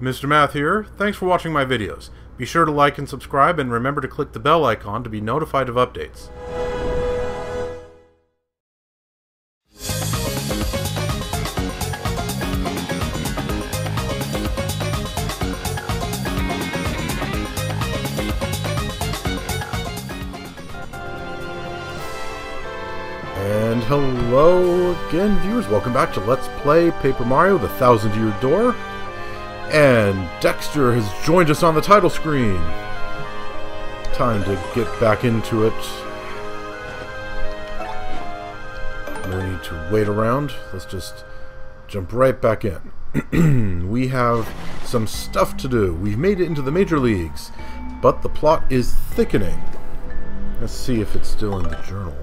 Mr. Math here. Thanks for watching my videos. Be sure to like and subscribe, and remember to click the bell icon to be notified of updates. And hello again, viewers. Welcome back to Let's Play Paper Mario: The Thousand-Year Door. And Dexter has joined us on the title screen. Time to get back into it. No need to wait around. Let's just jump right back in. We have some stuff to do. We've made it into the major leagues, but the plot is thickening. Let's see if it's still in the journal.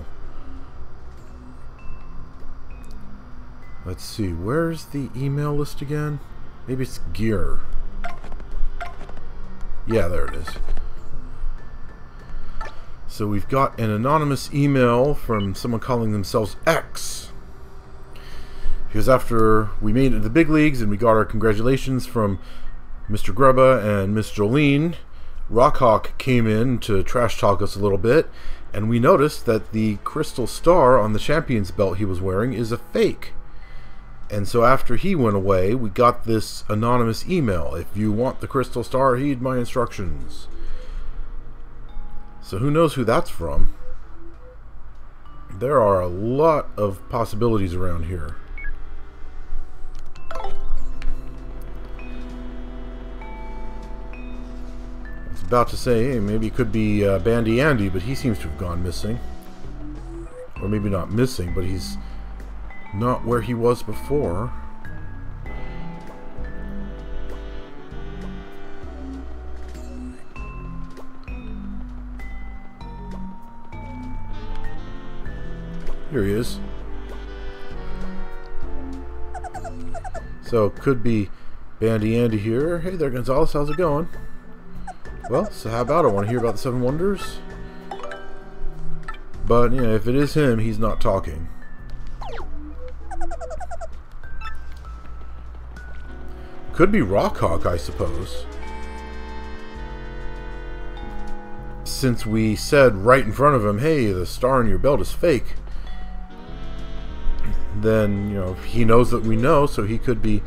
Let's see, where's the email list again? Maybe it's gear. Yeah, there it is. So we've got an anonymous email from someone calling themselves X. Because after we made it to the big leagues and we got our congratulations from Mr. Grubba and Miss Jolene, Rockhawk came in to trash talk us a little bit, and we noticed that the crystal star on the champion's belt he was wearing is a fake. And so after he went away, we got this anonymous email. If you want the crystal star, heed my instructions. So who knows who that's from? There are a lot of possibilities around here. I was about to say, hey, maybe it could be Bandy Andy, but he seems to have gone missing. Or maybe not missing, but he's not where he was before. Here he is. So, could be Bandy Andy here. Hey there, Gonzalez, how's it going? Well, so how about it? Want to hear about the Seven Wonders? But, you know, if it is him, he's not talking. Could be Rockhawk, I suppose. Since we said right in front of him, hey, the star on your belt is fake, then, you know, he knows that we know, so he could be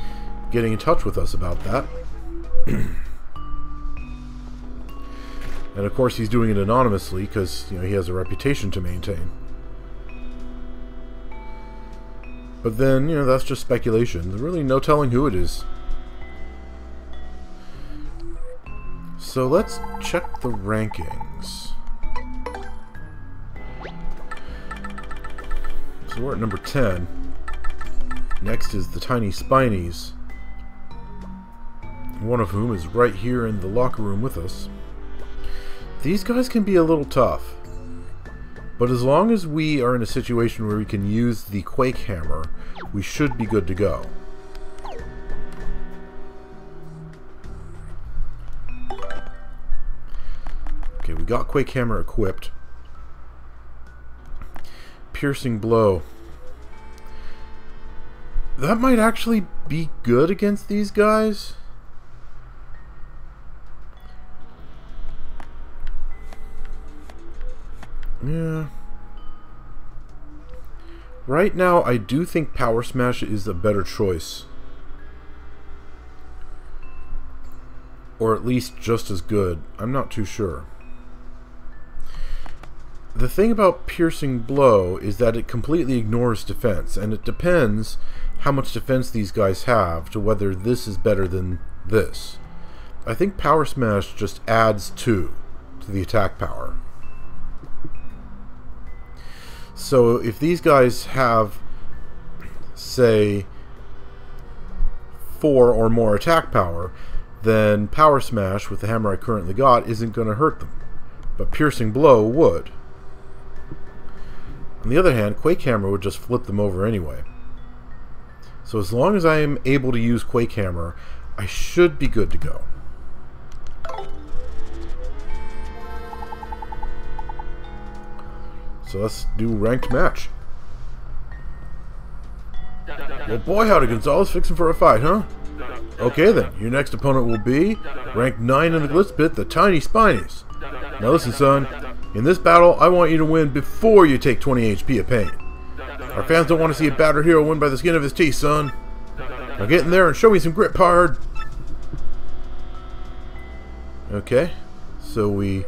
getting in touch with us about that. And of course he's doing it anonymously because, you know, he has a reputation to maintain. But then, you know, that's just speculation. There's really no telling who it is. So let's check the rankings. So we're at number 10. Next is the Tiny Spinies, one of whom is right here in the locker room with us. These guys can be a little tough, but as long as we are in a situation where we can use the Quake Hammer, we should be good to go. Okay, we got Quake Hammer equipped. Piercing Blow. That might actually be good against these guys. Yeah. Right now, I do think Power Smash is a better choice. Or at least just as good. I'm not too sure. The thing about Piercing Blow is that it completely ignores defense, and it depends how much defense these guys have to whether this is better than this. I think Power Smash just adds 2 to the attack power. So if these guys have, say, 4 or more attack power, then Power Smash with the hammer I currently got isn't going to hurt them. But Piercing Blow would. On the other hand, Quake Hammer would just flip them over anyway. So as long as I am able to use Quake Hammer, I should be good to go. So let's do ranked match. Well, boy, howdy, Gonzalez, fixing for a fight, huh? Okay then, your next opponent will be rank 9 in the Glitz Pit, the Tiny Spinies. Now listen, son. In this battle, I want you to win before you take 20 HP of pain. Our fans don't want to see a battered hero win by the skin of his teeth, son. Now get in there and show me some grit, pard. Okay, so we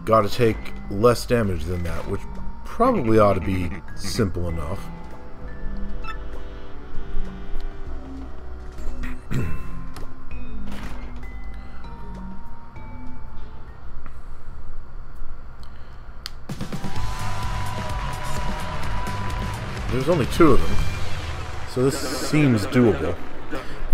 gotta take less damage than that, which probably ought to be simple enough. There's only 2 of them, so this seems doable.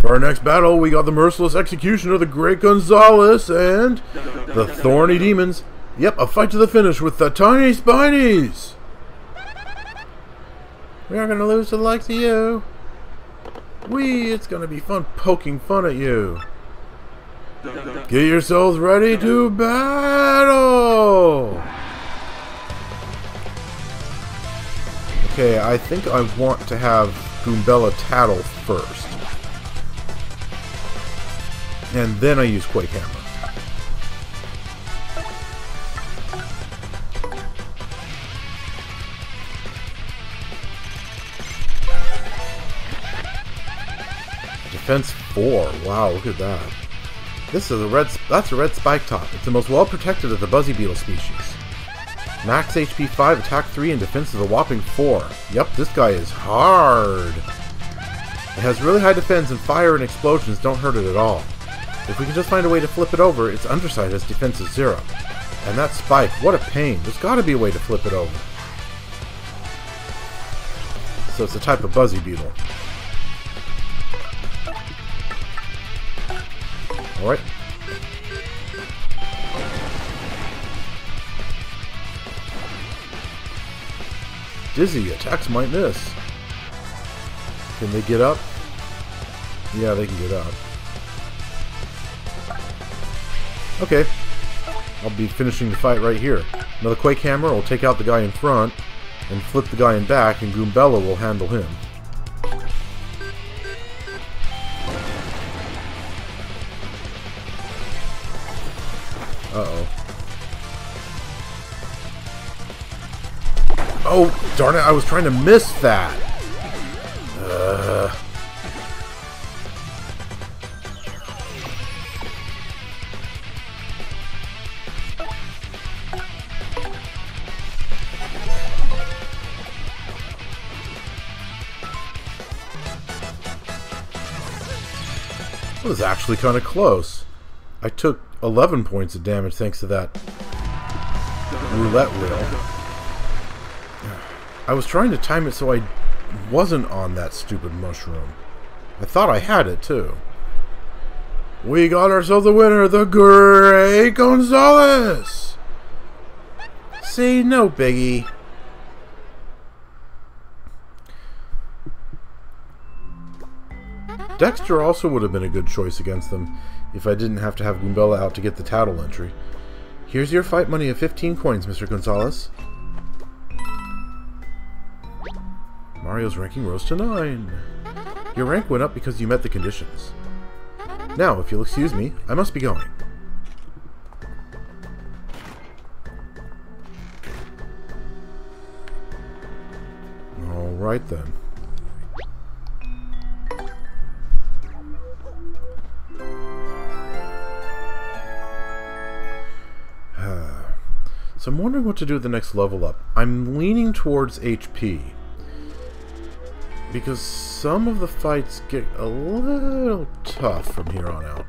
For our next battle, we got the merciless execution of the Great Gonzalez and the Thorny Demons. Yep, a fight to the finish with the Tiny Spinies. We aren't gonna lose to the likes of you. It's gonna be fun poking fun at you. Get yourselves ready to battle! Okay, I think I want to have Goombella tattle first. And then I use Quake Hammer. Defense 4. Wow, look at that. This is that's a red spike top. It's the most well protected of the Buzzy Beetle species. Max HP 5, attack 3, and defense is a whopping 4. Yep, this guy is hard. It has really high defense, and fire and explosions don't hurt it at all. If we can just find a way to flip it over, its underside has defense of 0. And that spike, what a pain. There's got to be a way to flip it over. So it's a type of Buzzy Beetle. Alright. Dizzy, attacks might miss. Can they get up? Yeah, they can get up. Okay. I'll be finishing the fight right here. Another Quake Hammer will take out the guy in front and flip the guy in back, and Goombella will handle him. Uh-oh. Oh, darn it, I was trying to miss that. It was actually kind of close. I took 11 points of damage thanks to that roulette wheel. I was trying to time it so I wasn't on that stupid mushroom. I thought I had it too. We got ourselves a winner, the Great Gonzalez! See, no biggie. Dexter also would have been a good choice against them if I didn't have to have Goombella out to get the tattle entry. Here's your fight money of 15 coins, Mr. Gonzalez. Mario's ranking rose to 9. Your rank went up because you met the conditions. Now, if you'll excuse me, I must be going. Alright then. So I'm wondering what to do with the next level up. I'm leaning towards HP, because some of the fights get a little tough from here on out.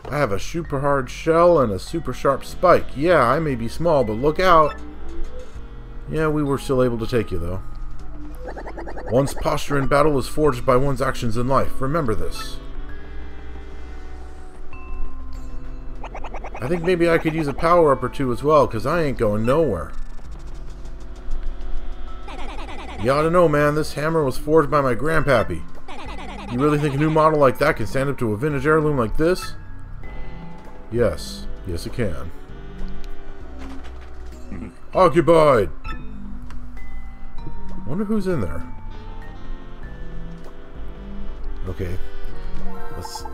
I have a super hard shell and a super sharp spike. Yeah, I may be small, but look out. Yeah, we were still able to take you, though. One's posture in battle is forged by one's actions in life. Remember this. I think maybe I could use a power-up or two as well, because I ain't going nowhere. You ought to know, man, this hammer was forged by my grandpappy. You really think a new model like that can stand up to a vintage heirloom like this? Yes. Yes, it can. Occupied! Wonder who's in there. Okay. Let's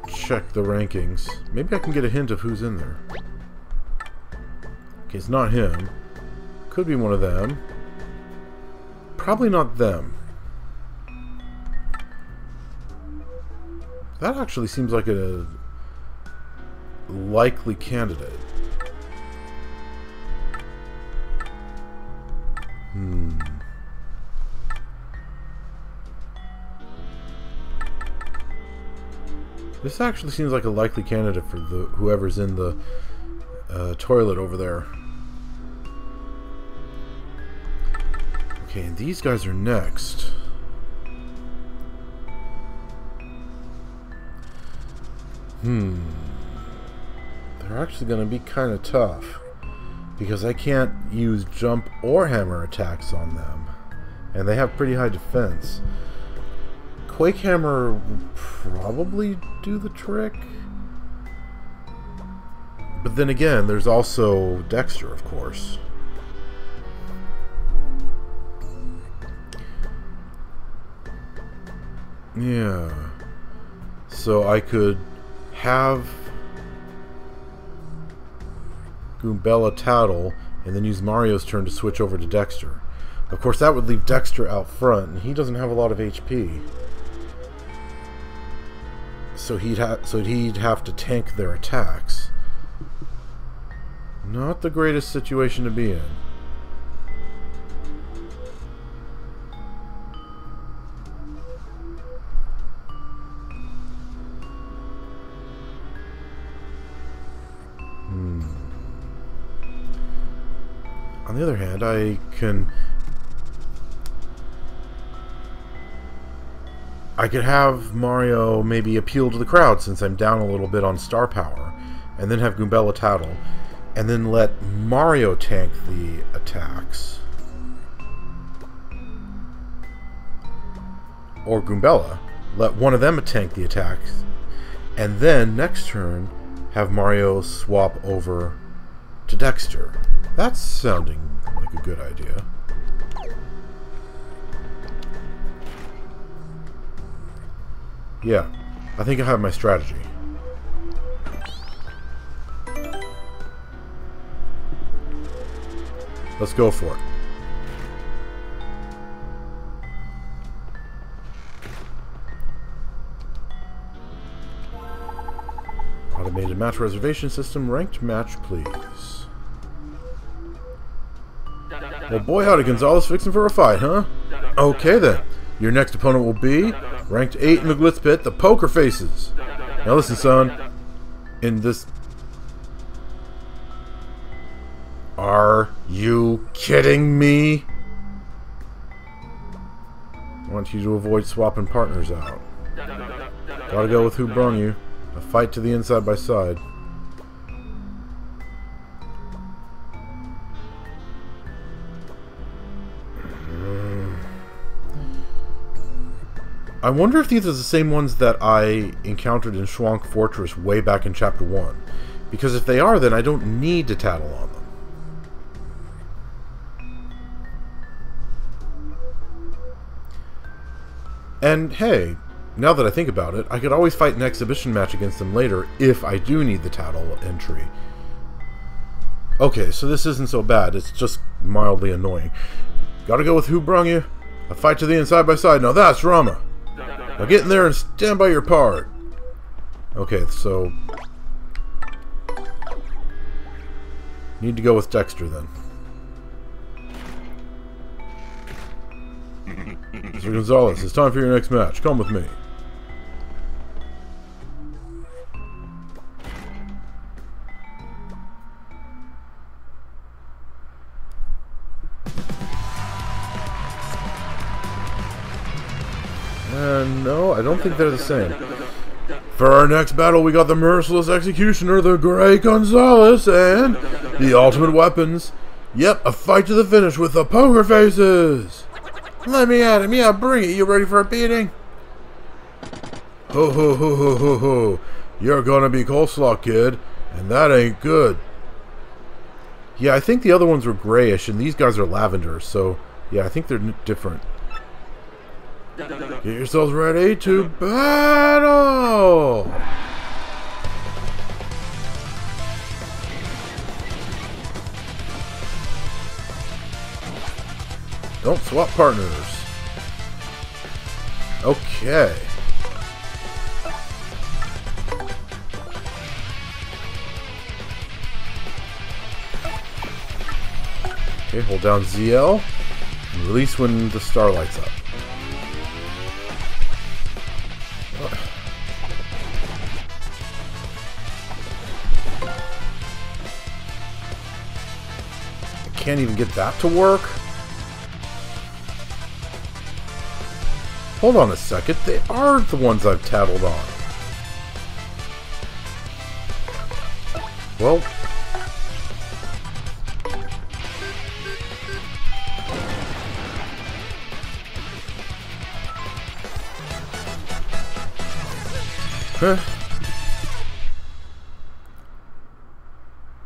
check the rankings. Maybe I can get a hint of who's in there. Okay, it's not him. Could be one of them. Probably not them. That actually seems like a likely candidate. This actually seems like a likely candidate for whoever's in the toilet over there. Okay, and these guys are next. They're actually going to be kind of tough, because I can't use jump or hammer attacks on them, and they have pretty high defense. Quake Hammer would probably do the trick, but then again, there's also Dexter, of course. Yeah, so I could have Goombella tattle and then use Mario's turn to switch over to Dexter. Of course, that would leave Dexter out front, and he doesn't have a lot of HP. So he'd have to tank their attacks. Not the greatest situation to be in. On the other hand, I could have Mario maybe appeal to the crowd, since I'm down a little bit on star power, and then have Goombella tattle, and then let Mario tank the attacks. Or Goombella. Let one of them tank the attacks, and then next turn have Mario swap over to Dexter. That's sounding like a good idea. Yeah, I think I have my strategy. Let's go for it. Automated match reservation system. Ranked match, please. Well, boy, howdy, Gonzalez, fixing for a fight, huh? Okay, then. Your next opponent will be ranked 8 in the Glitz Pit, the Poker Faces. Now listen, son. In this... Are you kidding me? I want you to avoid swapping partners out. Gotta go with who brung you. A fight to the end side by side. I wonder if these are the same ones that I encountered in Schwank Fortress way back in Chapter 1. Because if they are, then I don't need to tattle on them. And hey, now that I think about it, I could always fight an exhibition match against them later if I do need the tattle entry. Okay, so this isn't so bad, it's just mildly annoying. Gotta go with who brung you. A fight to the end side by side, now that's Rama. Now get in there and stand by your part. Okay, so... need to go with Dexter then. Mr. Gonzalez, it's time for your next match. Come with me. No, I don't think they're the same. For our next battle, we got the Merciless Executioner, the Great Gonzalez, and the Ultimate Weapons. Yep, a fight to the finish with the Poker Faces. Let me at him. Yeah, bring it. You ready for a beating? Ho ho ho ho ho ho. You're gonna be coleslaw, kid, and that ain't good. Yeah, I think the other ones were grayish, and these guys are lavender, so yeah, I think they're different. Get yourselves ready to battle! Don't swap partners. Okay. Okay, hold down ZL and release when the star lights up. I can't even get that to work. Hold on a second, they are the ones I've tattled on. Well,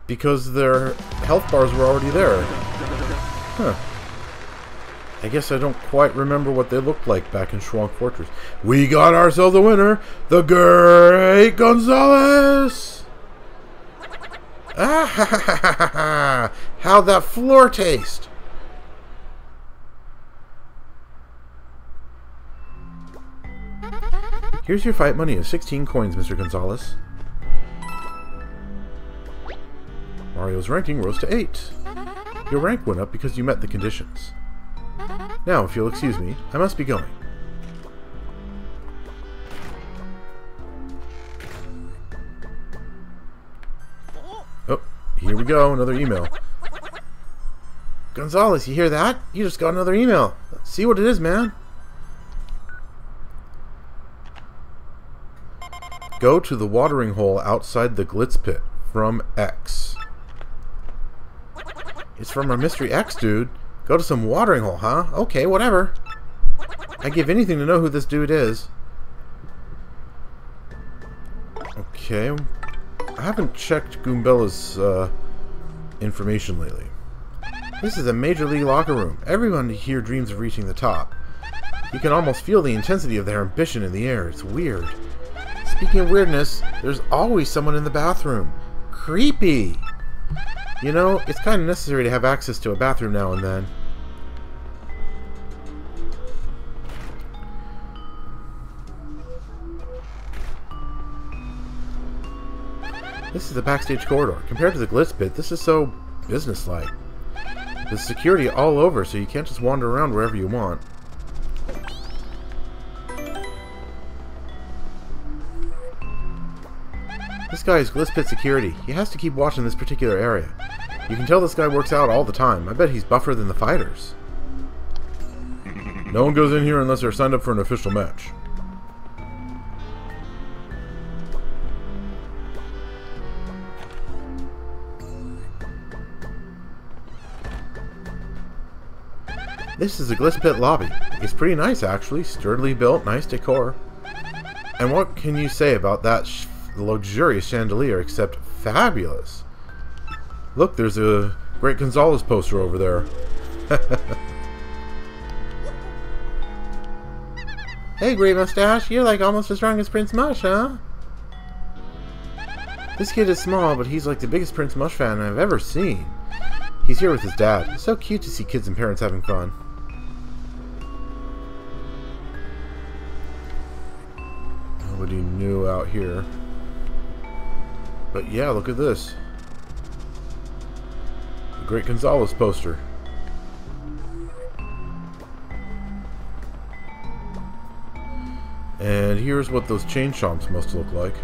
because their health bars were already there. Huh. I guess I don't quite remember what they looked like back in Schwank Fortress. We got ourselves a winner! The Great Gonzalez! Ah ha ha ha ha ha! How'd that floor taste? Here's your fight money of 16 coins, Mr. Gonzalez. Mario's ranking rose to 8. Your rank went up because you met the conditions. Now, if you'll excuse me, I must be going. Oh, here we go, another email. Gonzalez, you hear that? You just got another email. See what it is, man. Go to the watering hole outside the Glitz Pit from X. It's from our Mystery X, dude. Go to some watering hole, huh? Okay, whatever. I'd give anything to know who this dude is. Okay. I haven't checked Goombella's information lately. This is a Major League locker room. Everyone here dreams of reaching the top. You can almost feel the intensity of their ambition in the air. It's weird. Speaking of weirdness, there's always someone in the bathroom. Creepy! You know, it's kind of necessary to have access to a bathroom now and then. This is the backstage corridor. Compared to the Glitz Pit, this is so businesslike. There's security all over, so you can't just wander around wherever you want. This guy is Glitz Pit security. He has to keep watching this particular area. You can tell this guy works out all the time. I bet he's buffer than the fighters. No one goes in here unless they're signed up for an official match. This is the Glitz Pit lobby. It's pretty nice, actually. Sturdily built, nice decor. And what can you say about that luxurious chandelier except fabulous? Look, there's a Great Gonzalez poster over there. Hey, Great Mustache, you're like almost as strong as Prince Mush, huh? This kid is small, but he's like the biggest Prince Mush fan I've ever seen. He's here with his dad. It's so cute to see kids and parents having fun. Nobody new out here. But yeah, look at this. The Great Gonzalez poster. And here's what those chain chomps must look like.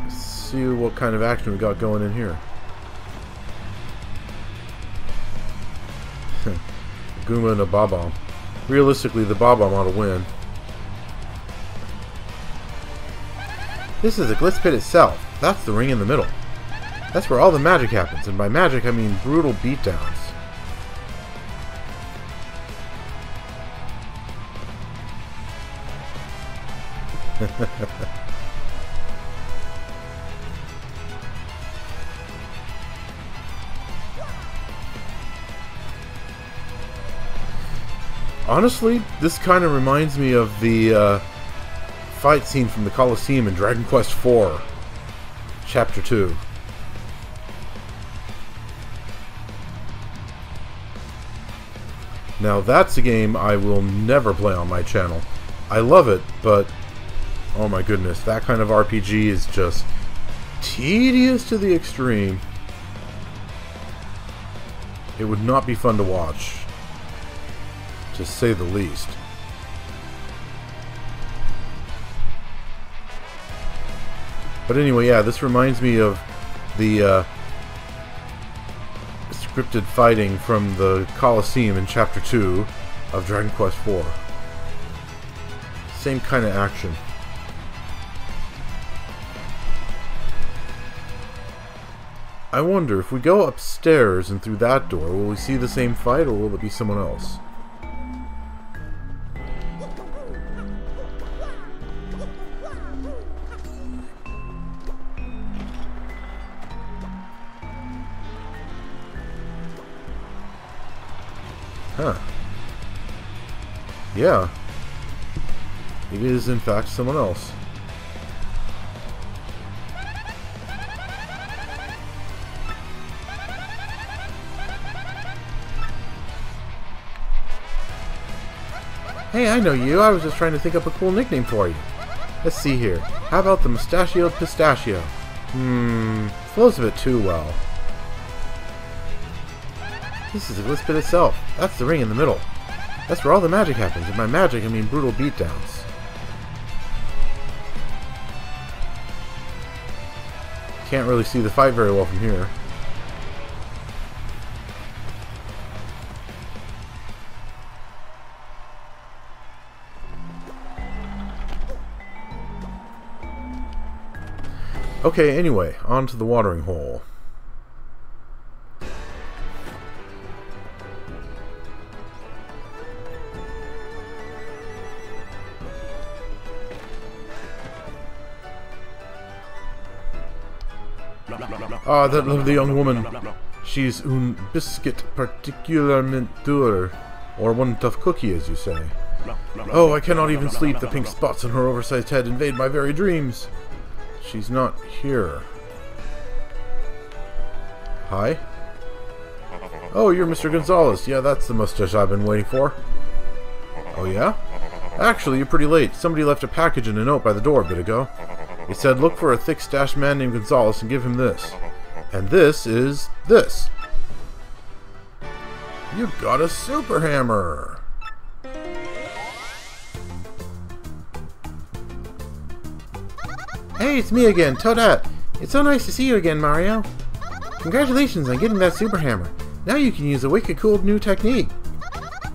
Let's see what kind of action we got going in here. Goomba and a Bob-omb. Realistically, the Bob-omb ought to win. This is the Glitz Pit itself. That's the ring in the middle. That's where all the magic happens, and by magic I mean brutal beatdowns. Honestly, this kind of reminds me of the fight scene from the Colosseum in Dragon Quest IV, Chapter 2. Now that's a game I will never play on my channel. I love it, but oh my goodness, that kind of RPG is just tedious to the extreme. It would not be fun to watch, to say the least. But anyway, yeah, this reminds me of the scripted fighting from the Colosseum in Chapter 2 of Dragon Quest IV. Same kind of action. I wonder, if we go upstairs and through that door, will we see the same fight, or will it be someone else? Huh. Yeah. It is, in fact, someone else. Hey, I know you. I was just trying to think up a cool nickname for you. Let's see here. How about the Mustachioed Pistachio? Flows a bit too well. This is the Glyphspit itself. That's the ring in the middle. That's where all the magic happens. And by magic, I mean brutal beatdowns. Can't really see the fight very well from here. Okay, anyway, on to the watering hole. Ah, that lovely young woman. She's un biscuit particulièrement dur, or one tough cookie, as you say. Oh, I cannot even sleep. The pink spots on her oversized head invade my very dreams. She's not here. Hi? Oh, you're Mr. Gonzalez. Yeah, that's the mustache I've been waiting for. Oh, yeah? Actually, you're pretty late. Somebody left a package and a note by the door a bit ago. It said, look for a thick-stashed man named Gonzalez and give him this. And this is this. You've got a super hammer. Hey, it's me again, Toadette. It's so nice to see you again, Mario. Congratulations on getting that super hammer. Now you can use a wicked cool new technique.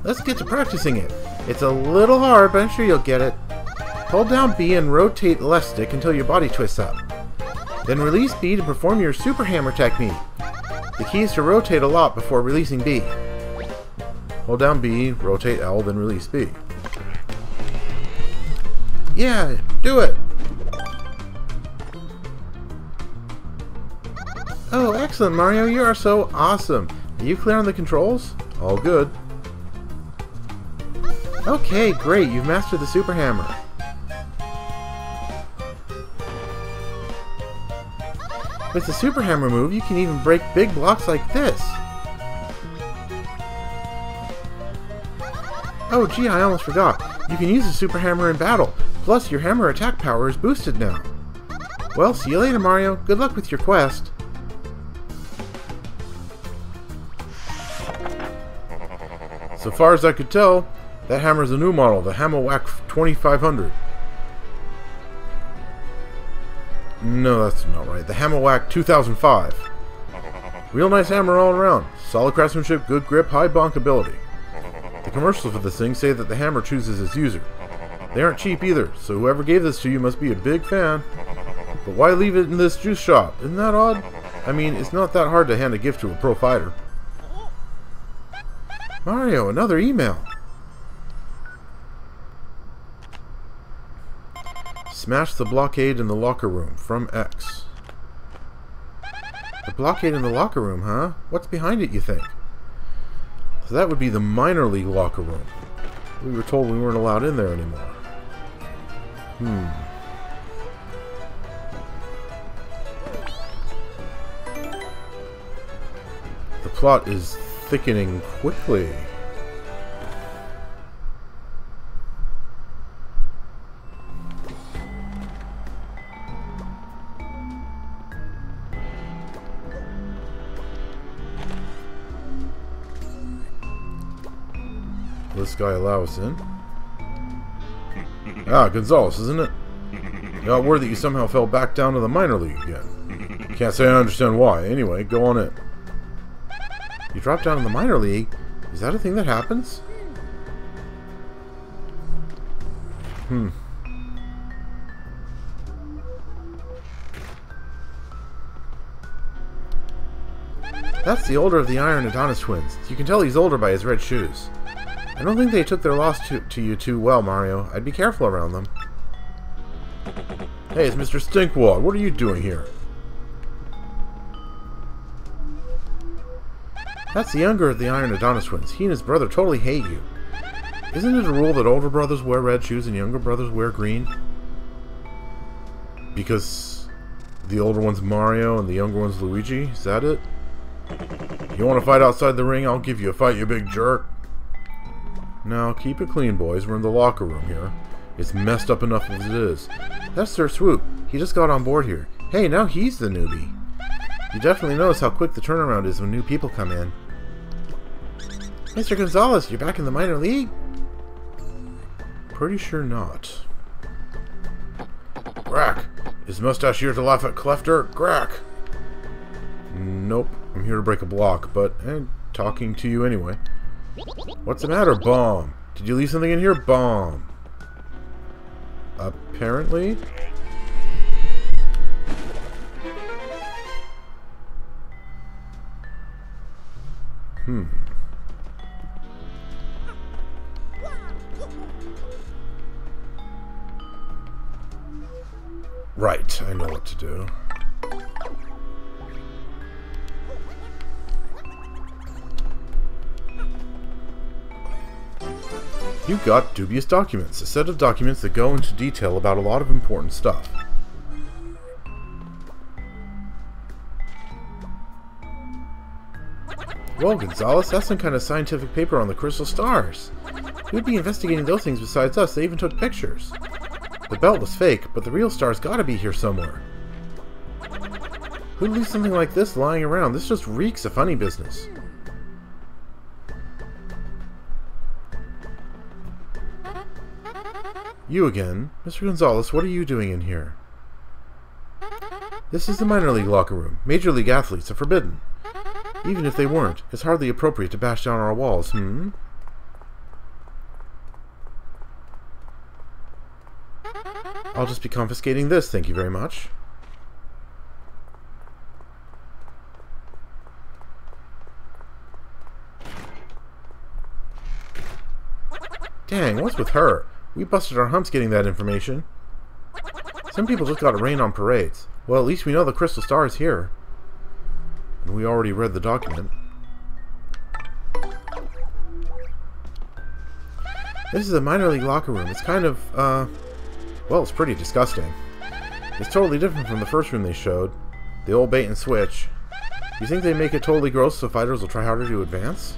Let's get to practicing it. It's a little hard, but I'm sure you'll get it. Hold down B and rotate left stick until your body twists up. Then release B to perform your super hammer technique. The key is to rotate a lot before releasing B. Hold down B, rotate L, then release B. Yeah, do it! Oh, excellent, Mario. You are so awesome. Are you clear on the controls? All good. Okay, great. You've mastered the super hammer. With the super hammer move, you can even break big blocks like this. Oh, gee, I almost forgot. You can use the super hammer in battle. Plus, your hammer attack power is boosted now. Well, see you later, Mario. Good luck with your quest. So far as I could tell, that hammer is a new model, the Hammerwhack 2500. No, that's not right. The Hammerwhack 2005. Real nice hammer all around. Solid craftsmanship, good grip, high bonkability. The commercials for this thing say that the hammer chooses its user. They aren't cheap either, so whoever gave this to you must be a big fan. But why leave it in this juice shop? Isn't that odd? I mean, it's not that hard to hand a gift to a pro fighter. Mario, another email. Smash the blockade in the locker room from X. The blockade in the locker room, huh? What's behind it, you think? So that would be the minor league locker room. We were told we weren't allowed in there anymore. The plot is thickening quickly. Will this guy allow us in? Ah, Gonzalez, isn't it? I got word that you somehow fell back down to the minor league again. Can't say I understand why. Anyway, go on in. You dropped down to the minor league? Is that a thing that happens? That's the older of the Iron Adonis twins. You can tell he's older by his red shoes. I don't think they took their loss to you too well, Mario. I'd be careful around them. Hey, it's Mr. Stinkwad. What are you doing here? That's the younger of the Iron Adonis twins. He and his brother totally hate you. Isn't it a rule that older brothers wear red shoes and younger brothers wear green? Because the older one's Mario and the younger one's Luigi? Is that it? You want to fight outside the ring? I'll give you a fight, you big jerk. Now, keep it clean, boys. We're in the locker room here. It's messed up enough as it is. That's Sir Swoop. He just got on board here. Hey, now he's the newbie. You definitely notice how quick the turnaround is when new people come in. Mr. Gonzalez, you're back in the minor league? Pretty sure not. Grack! Is Mustache here to laugh at Clefter? Grack! Nope. I'm here to break a block, but talking to you anyway. What's the matter, Bomb? Did you leave something in here? Bomb. Apparently. Right, I know what to do. You got dubious documents, a set of documents that go into detail about a lot of important stuff. Well, Gonzalez, that's some kind of scientific paper on the crystal stars. Who'd be investigating those things besides us? They even took pictures. The belt was fake, but the real star's gotta be here somewhere. Who'd leave something like this lying around? This just reeks of funny business. You again? Mr. Gonzalez, what are you doing in here? This is the minor league locker room. Major league athletes are forbidden. Even if they weren't, it's hardly appropriate to bash down our walls, I'll just be confiscating this, thank you very much. Dang, what's with her? We busted our humps getting that information. Some people just got it rain on parades. Well, at least we know the crystal star is here. And we already read the document. This is a minor league locker room. It's kind of, well, it's pretty disgusting. It's totally different from the first room they showed. The old bait and switch. You think they make it totally gross so fighters will try harder to advance?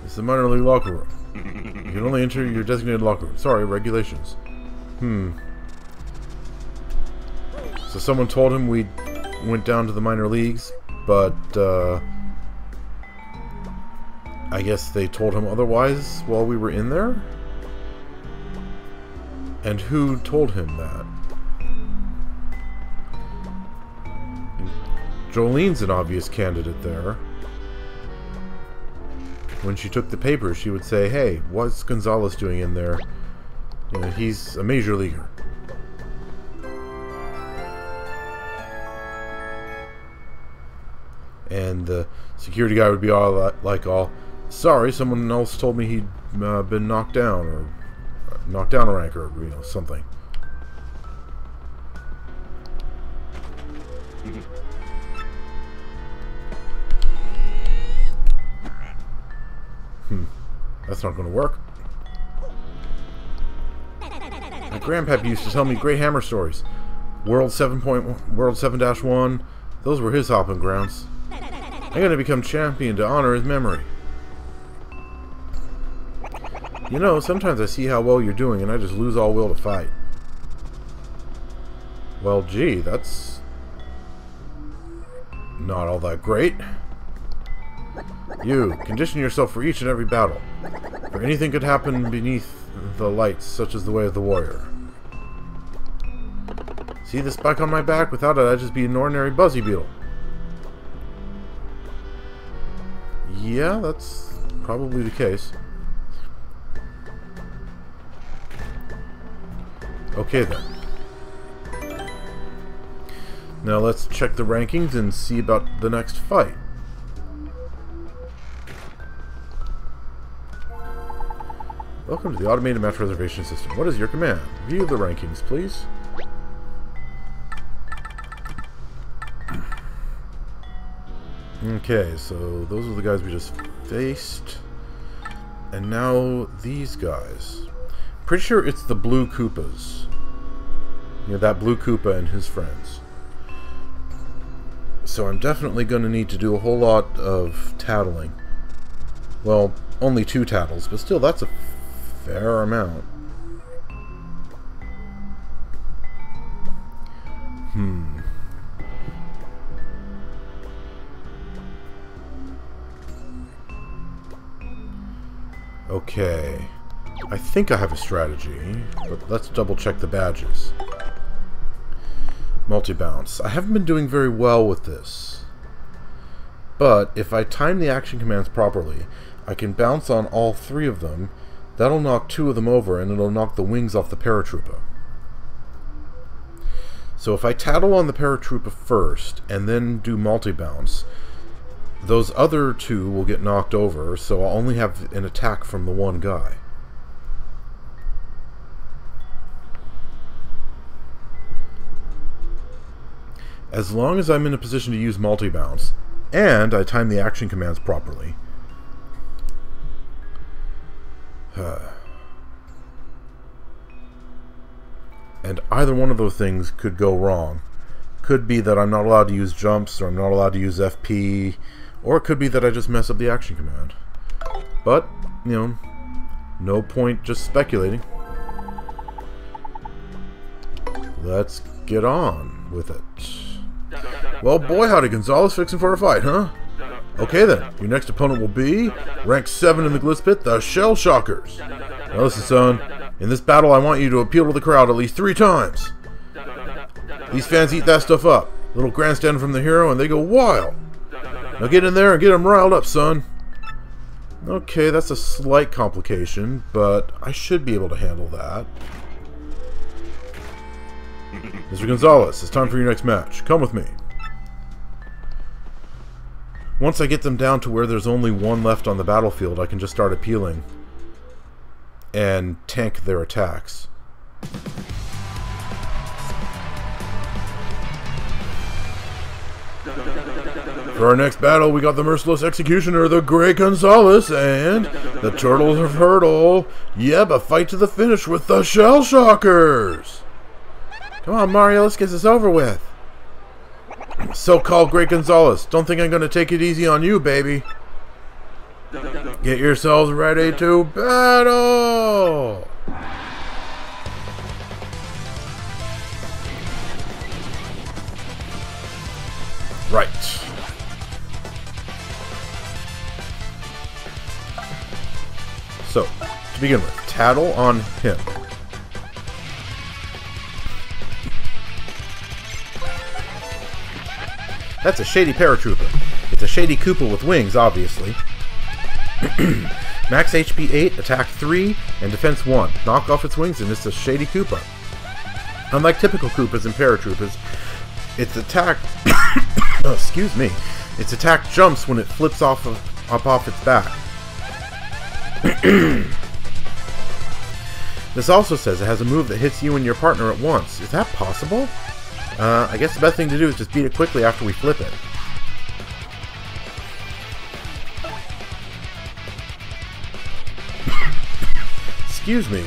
It's the minor league locker room. You can only enter your designated locker room. Sorry, regulations. So someone told him we went down to the minor leagues, but I guess they told him otherwise while we were in there? And who told him that? Jolene's an obvious candidate there. When she took the papers, she would say, hey, what's Gonzalez doing in there? You know, he's a major leaguer. And the security guy would be all like, sorry, someone else told me he'd been knocked down, or knocked down a rank, or, you know, something. That's not going to work. My grandpap used to tell me great hammer stories. World 7-1, those were his hopping grounds. I'm going to become champion to honor his memory. You know, sometimes I see how well you're doing and I just lose all will to fight. Well, gee, that's not all that great. You, condition yourself for each and every battle. For anything could happen beneath the lights, such as the way of the warrior. See the spike on my back? Without it, I'd just be an ordinary buzzy beetle. Yeah, that's probably the case. Okay then. Now let's check the rankings and see about the next fight. Welcome to the automated match reservation system. What is your command? View the rankings, please. Okay, so those are the guys we just faced. And now these guys. Pretty sure it's the Blue Koopas. You know, that Blue Koopa and his friends. So I'm definitely going to need to do a whole lot of tattling. Well, only 2 tattles, but still, that's a fair amount. Okay. I think I have a strategy, but let's double check the badges. Multi-bounce. I haven't been doing very well with this. But if I time the action commands properly, I can bounce on all 3 of them. That'll knock 2 of them over, and it'll knock the wings off the paratrooper. So if I tattle on the paratrooper first, and then do multi-bounce, those other 2 will get knocked over, so I'll only have an attack from the one guy. As long as I'm in a position to use multi-bounce, and I time the action commands properly. And either one of those things could go wrong. Could be that I'm not allowed to use jumps, or I'm not allowed to use FP, or it could be that I just mess up the action command. But, you know, no point just speculating. Let's get on with it. Well, boy, howdy, Gonzalez, fixing for a fight, huh? Okay then, your next opponent will be rank 7 in the Glitz Pit, the Shell Shockers. Now listen, son, in this battle I want you to appeal to the crowd at least 3 times. These fans eat that stuff up. Little grandstand from the hero and they go wild. Now get in there and get them riled up, son. Okay, that's a slight complication, but I should be able to handle that. Mr. Gonzalez, it's time for your next match. Come with me. Once I get them down to where there's only 1 left on the battlefield, I can just start appealing and tank their attacks. For our next battle, we got the Merciless Executioner, the Great Gonzalez, and the Turtles of Hurdle. Yep, a fight to the finish with the Shell Shockers. Come on, Mario, let's get this over with. So-called Great Gonzalez, don't think I'm going to take it easy on you, baby. Get yourselves ready to battle! Right. So, to begin with, tattle on him. That's a shady paratrooper. It's a shady Koopa with wings, obviously. Max HP 8, attack 3, and defense 1. Knock off its wings and it's a shady Koopa. Unlike typical Koopas and paratroopers, its attack... oh, excuse me. Its attack jumps when it flips off its back. This also says it has a move that hits you and your partner at once. Is that possible? I guess the best thing to do is just beat it quickly after we flip it. Excuse me.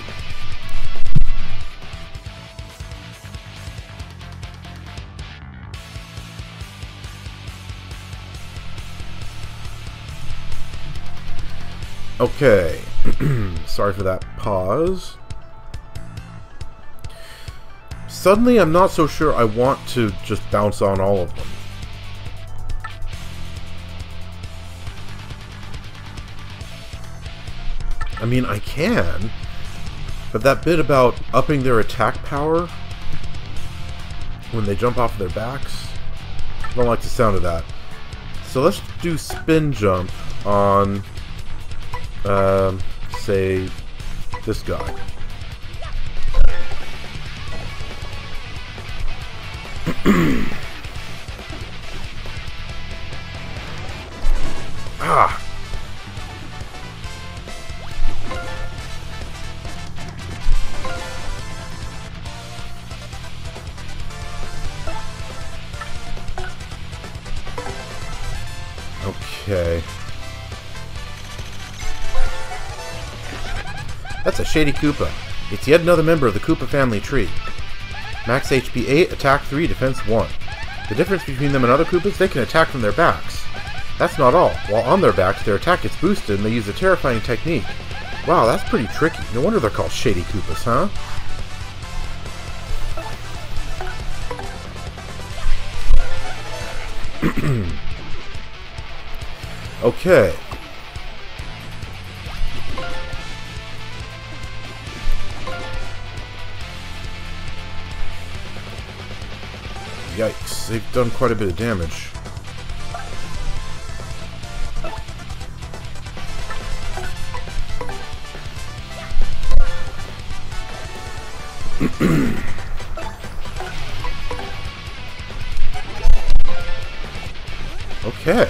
Okay. Sorry for that pause. Suddenly, I'm not so sure I want to just bounce on all of them. I mean, I can, but that bit about upping their attack power when they jump off of their backs, I don't like the sound of that. So let's do spin jump on, say, this guy. Ah! Okay. That's a Shady Koopa. It's yet another member of the Koopa family tree. Max HP 8, attack 3, defense 1. The difference between them and other Koopas, they can attack from their backs. That's not all. While on their backs, their attack gets boosted and they use a terrifying technique. Wow, that's pretty tricky. No wonder they're called Shady Koopas, huh? Okay. Yikes, they've done quite a bit of damage. Okay.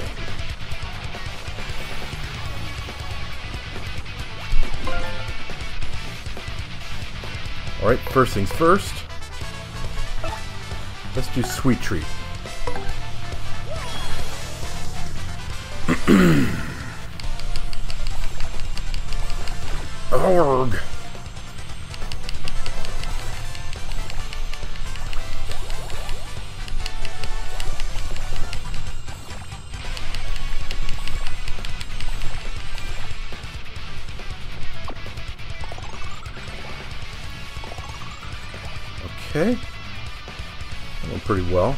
Alright, first things first. Let's do Sweet Treat. Org. Okay. That went pretty well.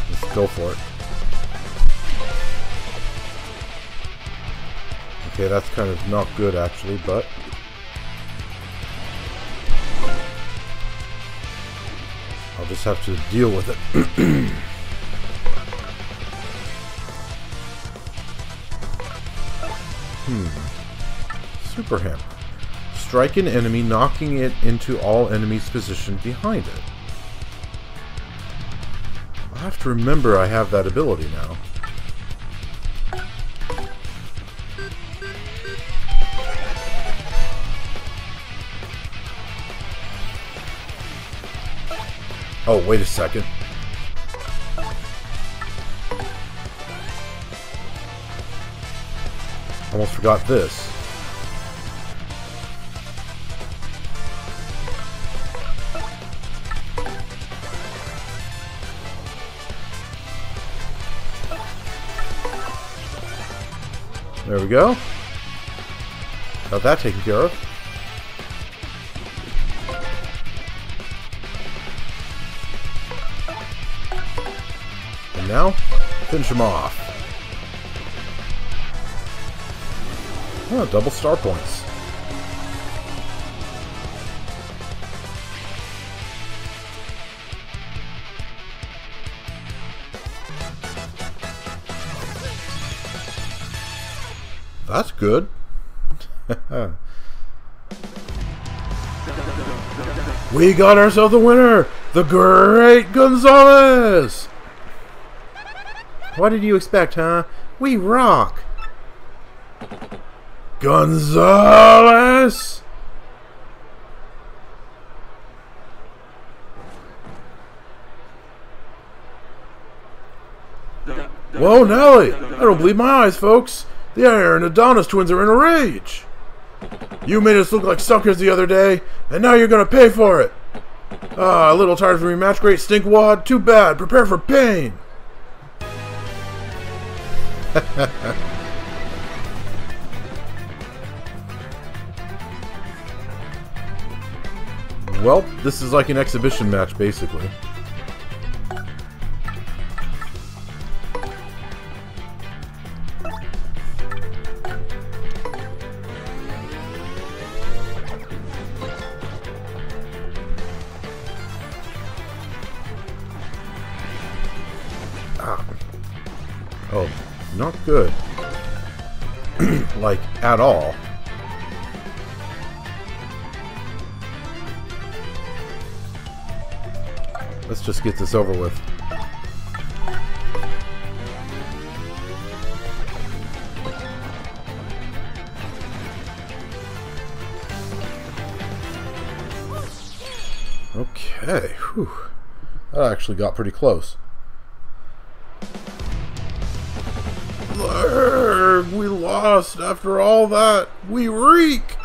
Let's go for it. Okay, that's kind of not good actually, but I'll just have to deal with it. Super Hammer. Strike an enemy, knocking it into all enemies positioned behind it. I'll have to remember I have that ability now. Oh, wait a second. Almost forgot this. There we go. Got that taken care of. And now, finish him off. Oh, double star points. That's good. We got ourselves the winner! The Great Gonzalez! What did you expect, huh? We rock! Gonzalez! Whoa, Nelly! I don't believe my eyes, folks. The Iron Adonis twins are in a rage. You made us look like suckers the other day, and now you're gonna pay for it. Ah, a little tired from your match, great stinkwad. Too bad. Prepare for pain. Well, this is like an exhibition match, basically. Oh, not good. Like, at all. Let's just get this over with. Okay, whew. That actually got pretty close. We lost after all that. We reek.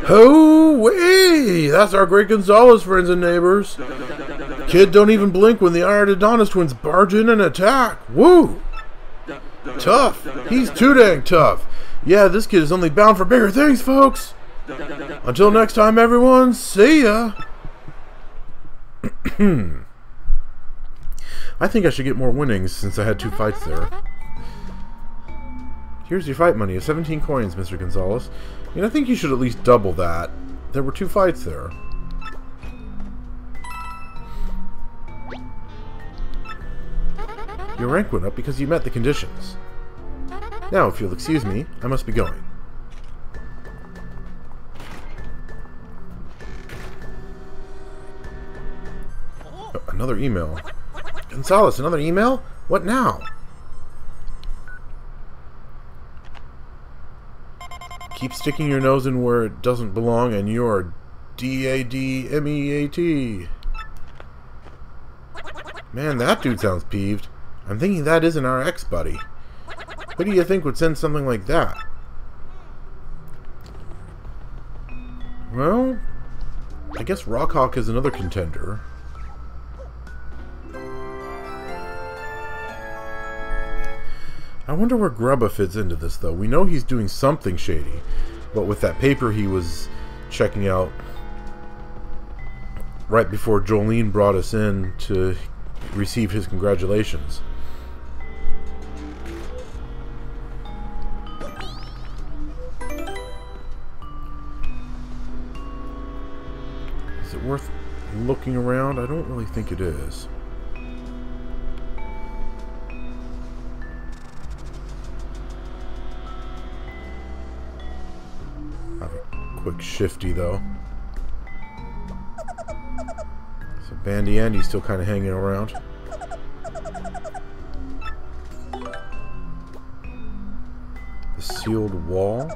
Hoo-wee! That's our great Gonzalez friends and neighbors. Kid don't even blink when the Iron Adonis twins barge in and attack. Woo! Tough. He's too dang tough. Yeah, this kid is only bound for bigger things, folks. Until next time, everyone. See ya. I think I should get more winnings since I had 2 fights there. Here's your fight money, 17 coins, Mr. Gonzalez. I think you should at least double that. There were 2 fights there. Your rank went up because you met the conditions. Now, if you'll excuse me, I must be going. Oh, another email. Gonzalez, another email? What now? Keep sticking your nose in where it doesn't belong, and you're D-A-D-M-E-A-T. Man, that dude sounds peeved. I'm thinking that isn't our ex-buddy. Who do you think would send something like that? Well, I guess Rockhawk is another contender. I wonder where Grubba fits into this, though. We know he's doing something shady, but with that paper he was checking out right before Jolene brought us in to receive his congratulations. Is it worth looking around? I don't really think it is. Quick shifty though. So Bandy Andy's still kind of hanging around. The sealed wall.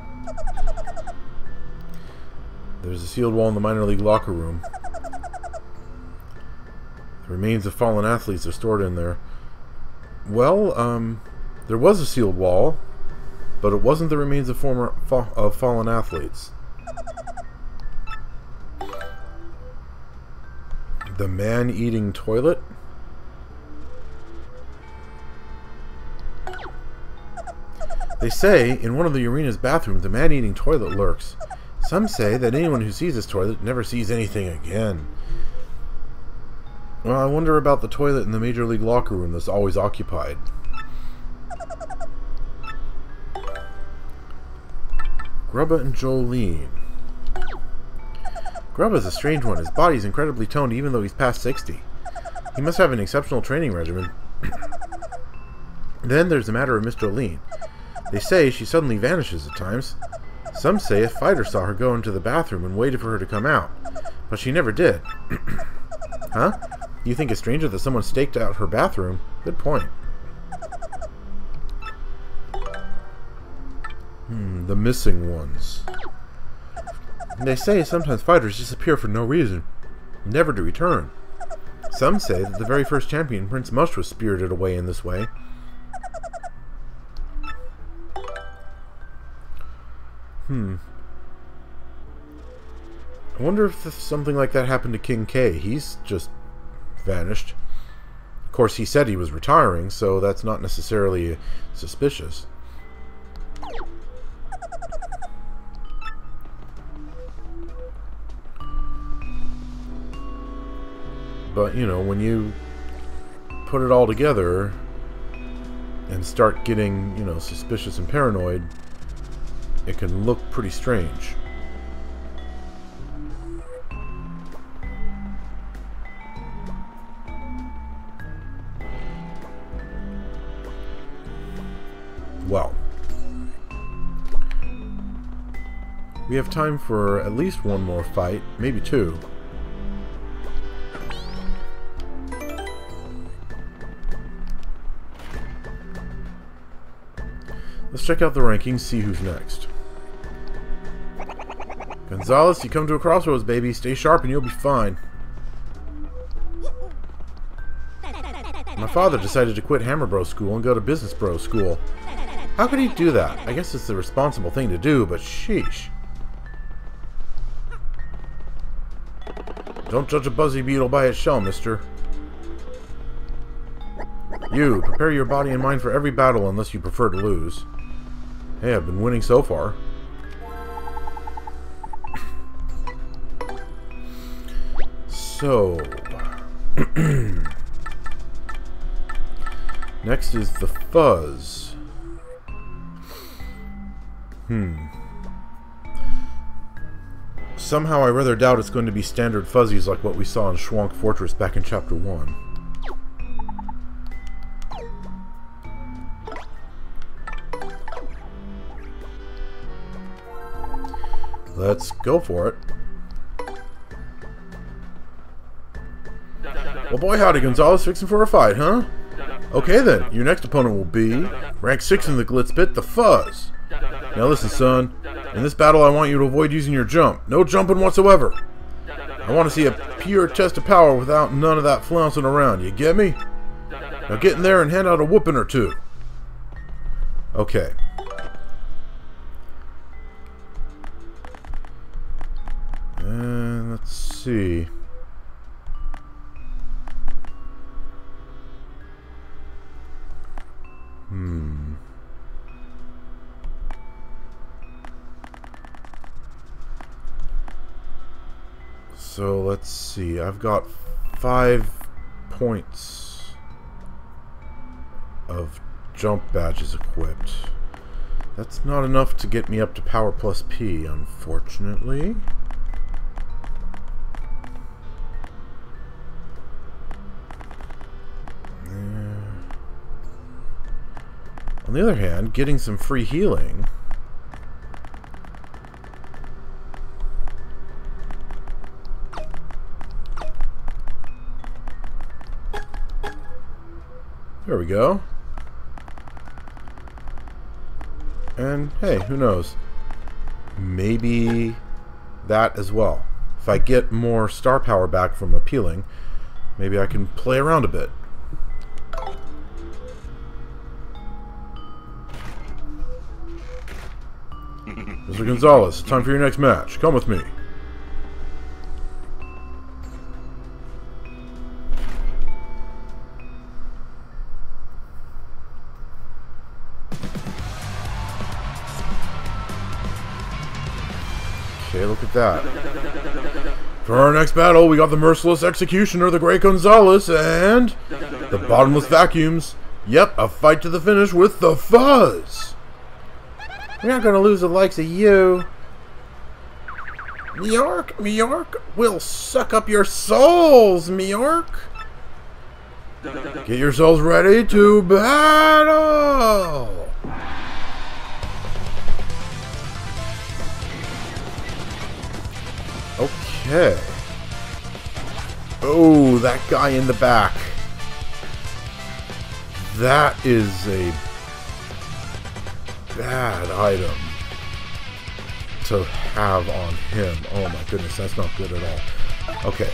There's a sealed wall in the minor league locker room. The remains of fallen athletes are stored in there. Well, there was a sealed wall, but it wasn't the remains of fallen athletes. The man-eating toilet? They say in one of the arena's bathrooms the man-eating toilet lurks. Some say that anyone who sees this toilet never sees anything again. Well, I wonder about the toilet in the Major League locker room that's always occupied. Grubba and Jolene. Grubba's a strange one. His body's incredibly toned even though he's past 60. He must have an exceptional training regimen. Then there's the matter of Miss Jolene. They say she suddenly vanishes at times. Some say a fighter saw her go into the bathroom and waited for her to come out. But she never did. Huh? You think it's stranger that someone staked out her bathroom? Good point. the missing ones. And they say sometimes fighters disappear for no reason, never to return. Some say that the very first champion, Prince Mush, was spirited away in this way. I wonder if something like that happened to King K. He's just vanished. Of course, he said he was retiring, so that's not necessarily suspicious. But, you know, when you put it all together and start getting, you know, suspicious and paranoid, it can look pretty strange. Well, we have time for at least one more fight, maybe two. Let's check out the rankings, see who's next. Gonzalez, you come to a crossroads, baby. Stay sharp and you'll be fine. My father decided to quit Hammer Bro school and go to Business Bro school. How could he do that? I guess it's the responsible thing to do, but sheesh. Don't judge a buzzy beetle by its shell, mister. You, prepare your body and mind for every battle unless you prefer to lose. Hey, I've been winning so far. So... next is the Fuzz. Somehow I rather doubt it's going to be standard fuzzies like what we saw in Schwank Fortress back in Chapter 1. Let's go for it. Well, boy howdy, Gonzalez, fixing for a fight, huh? Okay then, your next opponent will be rank 6 in the Glitz Pit, the Fuzz. Now listen, son. In this battle, I want you to avoid using your jump. No jumping whatsoever. I want to see a pure test of power without none of that flouncing around. You get me? Now get in there and hand out a whooping or two. Okay. And let's see. So let's see, I've got 5 points of jump badges equipped. That's not enough to get me up to Power Plus P, unfortunately. On the other hand, getting some free healing... There we go. And hey, who knows? Maybe that as well. If I get more star power back from appealing, maybe I can play around a bit. Mr. Gonzalez, time for your next match. Come with me. Okay, look at that. For our next battle, we got the Merciless Executioner, the Great Gonzalez, and the Bottomless Vacuums. Yep, a fight to the finish with the Fuzz. We're not gonna lose the likes of you. Mjork, we'll suck up your souls, Mjork. Get yourselves ready to battle. Okay. Oh, that guy in the back. That is a bad item. to have on him. Oh my goodness, that's not good at all. Okay.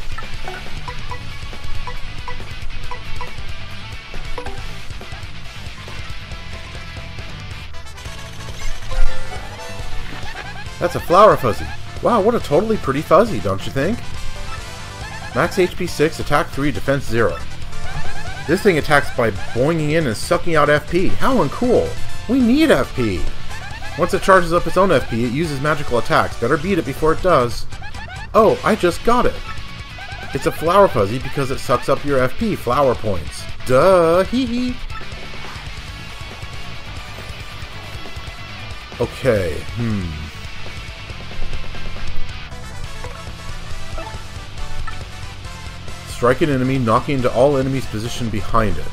That's a Flower Fuzzy. Wow, what a totally pretty fuzzy, don't you think? Max HP 6, attack 3, defense 0. This thing attacks by boinging in and sucking out FP. How uncool! We need FP! Once it charges up its own FP, it uses magical attacks. Better beat it before it does. Oh, I just got it! It's a Flower Fuzzy because it sucks up your FP flower points. Duh! Hee hee! Okay, Strike an enemy, knocking into all enemies positioned behind it.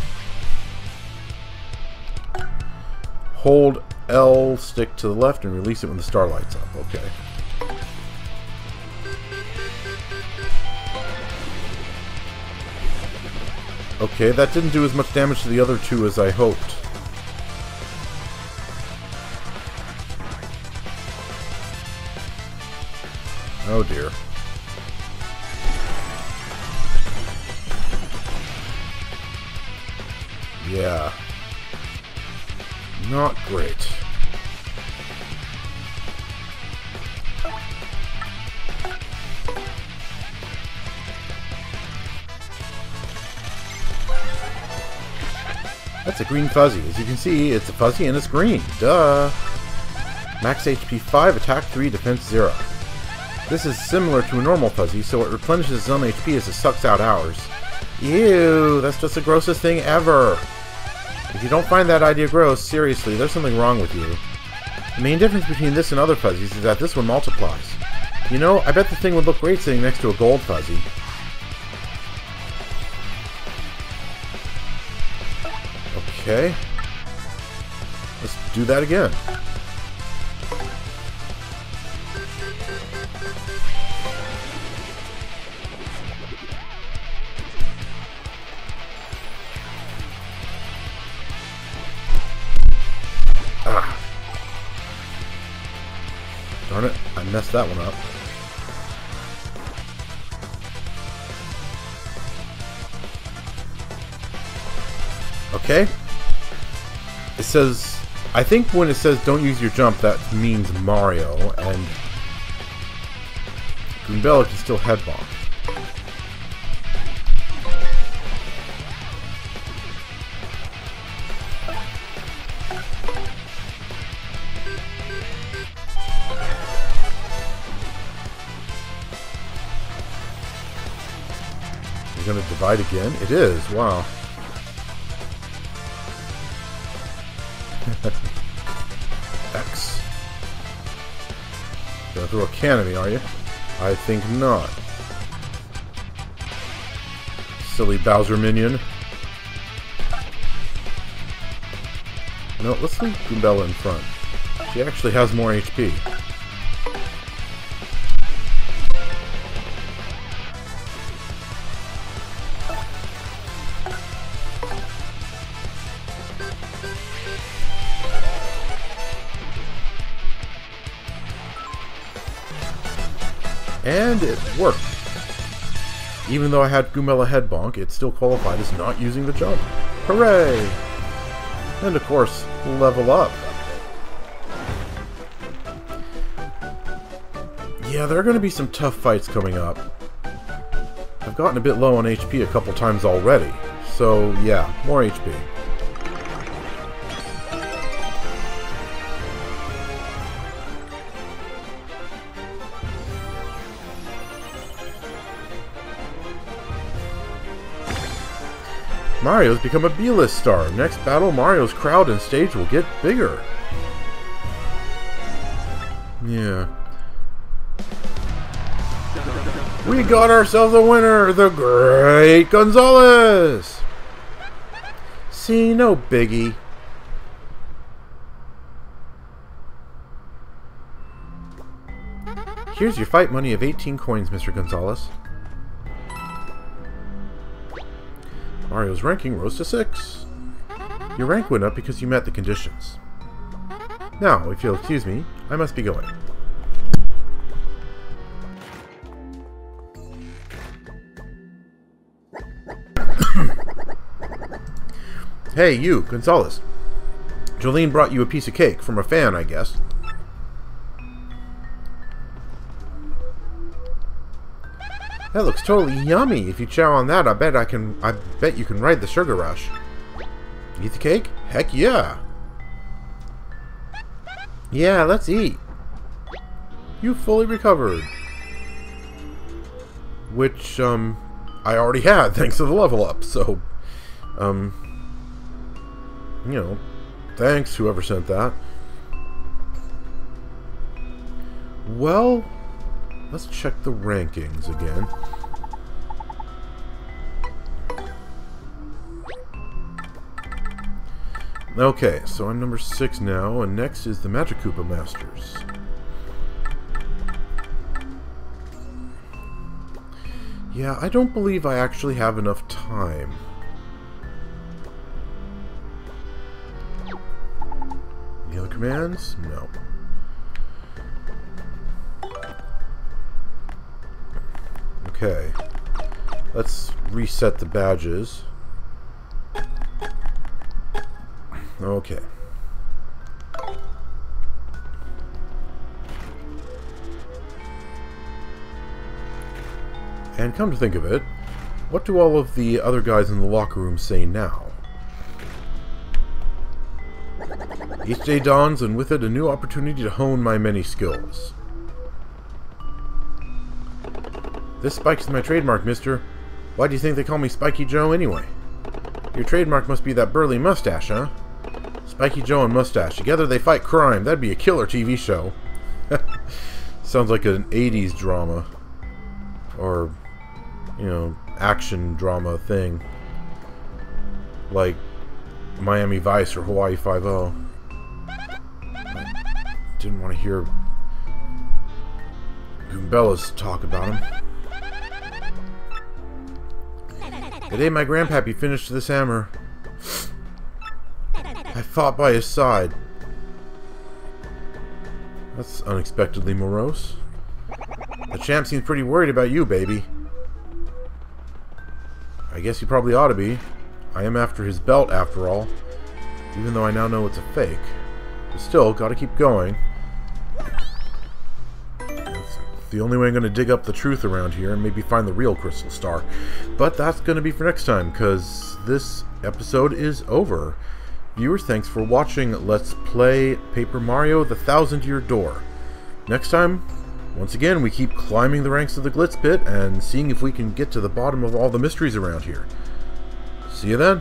Hold L stick to the left and release it when the star lights up. Okay. Okay, that didn't do as much damage to the other two as I hoped. Oh dear. Yeah. Not great. That's a green fuzzy. As you can see, it's a fuzzy and it's green. Duh! Max HP 5, attack 3, defense 0. This is similar to a normal fuzzy, so it replenishes its own HP as it sucks out ours. Ew, that's just the grossest thing ever! If you don't find that idea gross, seriously, there's something wrong with you. The main difference between this and other fuzzies is that this one multiplies. You know, I bet the thing would look great sitting next to a gold fuzzy. Okay. Let's do that again. Darn it, I messed that one up. Okay. It says, I think when it says don't use your jump, that means Mario, and Goombella can still headbomb. You're gonna divide again? It is, wow. X. Gonna throw a can at me, are you? I think not. Silly Bowser minion. No, let's leave Goombella in front. She actually has more HP. And it worked. Even though I had Goombella headbonk, it still qualified as not using the jump. Hooray! And of course, level up. Yeah, there are going to be some tough fights coming up. I've gotten a bit low on HP a couple times already. So yeah, more HP. Mario's become a B-list star. Next battle, Mario's crowd and stage will get bigger. Yeah. We got ourselves a winner, the Great Gonzalez! See, no biggie. Here's your fight money of 18 coins, Mr. Gonzalez. Mario's ranking rose to 6. Your rank went up because you met the conditions. Now, if you'll excuse me, I must be going. Hey, you, Gonzalez. Jolene brought you a piece of cake from a fan, I guess. That looks totally yummy. If you chow on that, I bet you can ride the sugar rush. Eat the cake? Heck yeah. Yeah, let's eat. You fully recovered. Which, I already had, thanks to the level up, so, you know, thanks, whoever sent that. Well, let's check the rankings again. Okay, so I'm number 6 now, and next is the Magic Koopa Masters. Yeah, I don't believe I actually have enough time. Any other commands? No. Okay. Let's reset the badges. Okay. And come to think of it, what do all of the other guys in the locker room say now? Each day dawns, and with it a new opportunity to hone my many skills. This Spike's my trademark, mister. Why do you think they call me Spiky Joe anyway? Your trademark must be that burly mustache, huh? Spiky Joe and Mustache. Together they fight crime. That'd be a killer TV show. Sounds like an 80s drama. Or, you know, action drama thing. Like Miami Vice or Hawaii Five-0. I didn't want to hear Goombella's talk about him. The day my grandpappy finished this hammer, I fought by his side. That's unexpectedly morose. The champ seems pretty worried about you, baby. I guess you probably ought to be. I am after his belt, after all. Even though I now know it's a fake. But still, gotta keep going. That's the only way I'm gonna dig up the truth around here and maybe find the real Crystal Star. But that's gonna be for next time, because this episode is over. Viewers, thanks for watching Let's Play Paper Mario: The Thousand-Year Door. Next time, once again, we keep climbing the ranks of the Glitz Pit and seeing if we can get to the bottom of all the mysteries around here. See you then.